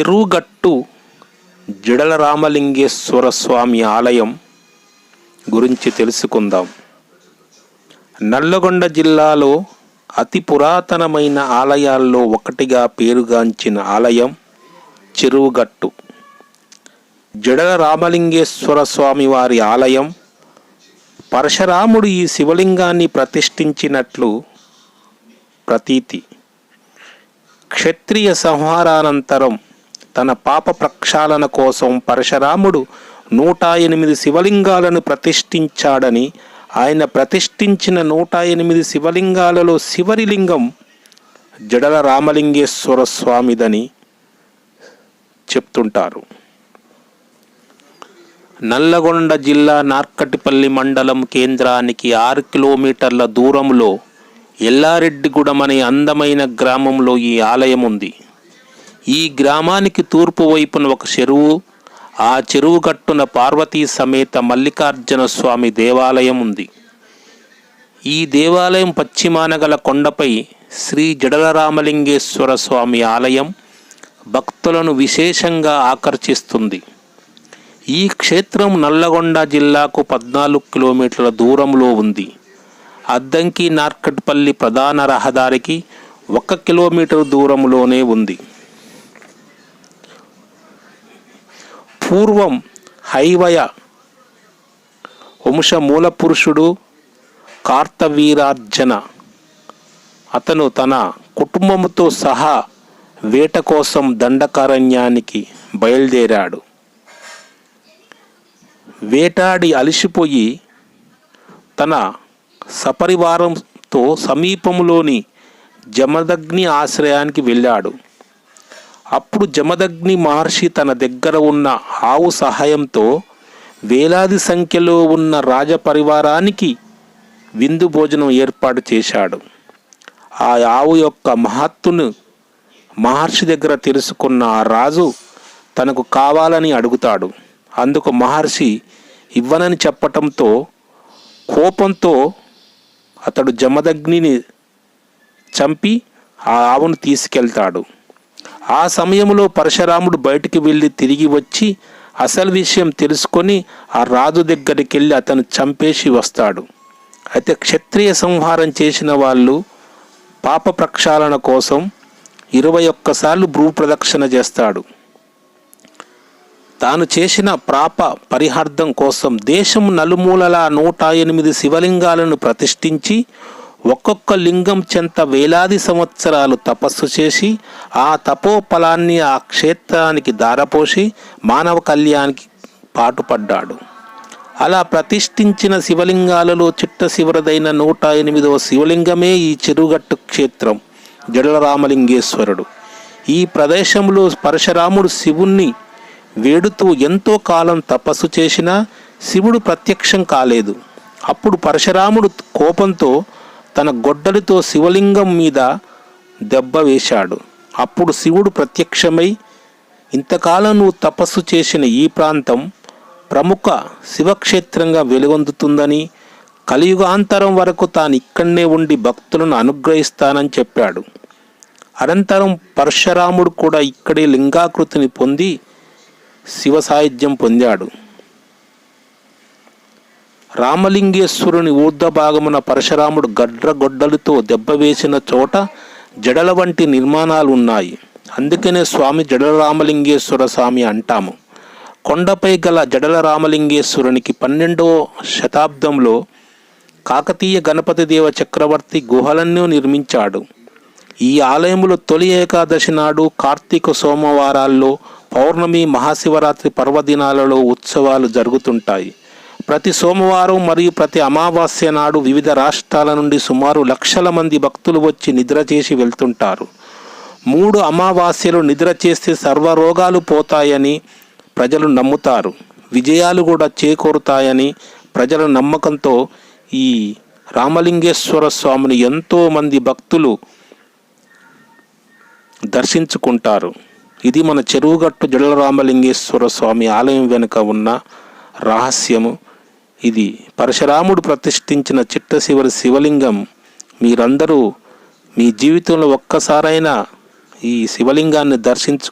చెరువుగట్టు జడల రామలింగేశ్వర స్వామి ఆలయం గురించి తెలుసుకుందాం. నల్లగొండ జిల్లాలో అతి పురాతనమైన ఆలయాల్లో ఒకటిగా పేరుగాంచిన ఆలయం చెరువుగట్టు జడల రామలింగేశ్వర స్వామి వారి ఆలయం. పరశురాముడు ఈ శివలింగాన్ని ప్రతిష్ఠించినట్లు ప్రతీతి. క్షత్రియ సంహారానంతరం తన పాప ప్రక్షాళన కోసం పరశురాముడు 108 శివలింగాలను ప్రతిష్ఠించాడని, ఆయన ప్రతిష్ఠించిన 108 శివలింగాలలో చివరి లింగం జడల రామలింగేశ్వర స్వామిదని చెప్తుంటారు. నల్లగొండ జిల్లా నార్కటిపల్లి మండలం కేంద్రానికి 6 కిలోమీటర్ల దూరంలో ఎల్లారెడ్డిగూడెం అనే అందమైన గ్రామంలో ఈ ఆలయం ఉంది. ఈ గ్రామానికి తూర్పు వైపున ఒక చెరువు, ఆ చెరువు గట్టున పార్వతీ సమేత మల్లికార్జున స్వామి దేవాలయం ఉంది. ఈ దేవాలయం పశ్చిమాన గల కొండపై శ్రీ జడల రామలింగేశ్వర స్వామి ఆలయం భక్తులను విశేషంగా ఆకర్షిస్తుంది. ఈ క్షేత్రం నల్లగొండ జిల్లాకు 14 కిలోమీటర్ల దూరంలో ఉంది. అద్దంకి నార్కట్పల్లి ప్రధాన రహదారికి 1 కిలోమీటర్ దూరంలోనే ఉంది. పూర్వం హైవయ వంశ మూలపురుషుడు కార్తవీర్యార్జున అతను తన కుటుంబంతో సహా వేట కోసం దండకారణ్యానికి బయలుదేరాడు. వేటాడి అలసిపోయి తన సపరివారంతో సమీపంలోని జమదగ్ని ఆశ్రయానికి వెళ్ళాడు. అప్పుడు జమదగ్ని మహర్షి తన దగ్గర ఉన్న ఆవు సహాయంతో వేలాది సంఖ్యలో ఉన్న రాజపరివారానికి విందు భోజనం ఏర్పాటు చేశాడు. ఆ ఆవు యొక్క మహత్తును మహర్షి దగ్గర తెలుసుకున్న ఆ రాజు తనకు కావాలని అడుగుతాడు. అందుకు మహర్షి ఇవ్వనని చెప్పటంతో కోపంతో అతడు జమదగ్నిని చంపి ఆ ఆవును తీసుకెళ్తాడు. ఆ సమయంలో పరశురాముడు బయటికి వెళ్ళి తిరిగి వచ్చి అసలు విషయం తెలుసుకొని ఆ రాజు దగ్గరికి వెళ్ళి అతను చంపేసి వస్తాడు. అయితే క్షత్రియ సంహారం చేసిన వాళ్ళు పాప ప్రక్షాళన కోసం 21 సార్లు భూప్రదక్షిణ చేస్తాడు. తాను చేసిన పాప పరిహార్థం కోసం దేశం నలుమూలలా 108 శివలింగాలను ప్రతిష్ఠించి ఒక్కొక్క లింగం చెంత వేలాది సంవత్సరాలు తపస్సు చేసి ఆ తపోఫలాన్ని ఆ క్షేత్రానికి దారపోసి మానవ కళ్యాణానికి పాటుపడ్డాడు. అలా ప్రతిష్ఠించిన శివలింగాలలో చిట్ట చివరిదైన 108వ శివలింగమే ఈ చెరువుగట్టు క్షేత్రం జడల రామలింగేశ్వరుడు. ఈ ప్రదేశంలో పరశురాముడు శివుణ్ణి వేడుతూ ఎంతో కాలం తపస్సు చేసినా శివుడు ప్రత్యక్షం కాలేదు. అప్పుడు పరశురాముడు కోపంతో తన గొడ్డలితో శివలింగం మీద దెబ్బ వేశాడు. అప్పుడు శివుడు ప్రత్యక్షమై, ఇంతకాలం నువ్వు తపస్సు చేసిన ఈ ప్రాంతం ప్రముఖ శివక్షేత్రంగా వెలుగొందుతుందని, కలియుగాంతరం వరకు తాను ఇక్కడనే ఉండి భక్తులను అనుగ్రహిస్తానని చెప్పాడు. అనంతరం పరశురాముడు కూడా ఇక్కడే లింగాకృతిని పొంది శివ సాయుధ్యం పొందాడు. రామలింగేశ్వరుని ఊర్ధ భాగమున పరశురాముడు గొడ్డలితో దెబ్బ వేసిన చోట జడల వంటి నిర్మాణాలు ఉన్నాయి. అందుకనే స్వామి జడల రామలింగేశ్వర స్వామి అంటాము. కొండపై గల జడల రామలింగేశ్వరునికి 12వ శతాబ్దంలో కాకతీయ గణపతి దేవ చక్రవర్తి గుహలను నిర్మించాడు. ఈ ఆలయంలో తొలి ఏకాదశి నాడు, కార్తీక సోమవారాల్లో, పౌర్ణమి, మహాశివరాత్రి పర్వదినాలలో ఉత్సవాలు జరుగుతుంటాయి. ప్రతి సోమవారం మరియు ప్రతి అమావాస్య నాడు వివిధ రాష్ట్రాల నుండి సుమారు లక్షల మంది భక్తులు వచ్చి నిద్ర చేసి వెళ్తుంటారు. 3 అమావాస్యలు నిద్ర చేస్తే సర్వరోగాలు పోతాయని ప్రజలు నమ్ముతారు. విజయాలు కూడా చేకూరుతాయని ప్రజల నమ్మకంతో ఈ రామలింగేశ్వర స్వామిని ఎంతోమంది భక్తులు దర్శించుకుంటారు. ఇది మన చెరువుగట్టు జడల రామలింగేశ్వర స్వామి ఆలయం వెనుక ఉన్న రహస్యము. ఇది పరశురాముడు ప్రతిష్ఠించిన చిట్ట చివరి శివలింగం. మీరందరూ మీ జీవితంలో ఒక్కసారైనా ఈ శివలింగాన్ని దర్శించుకో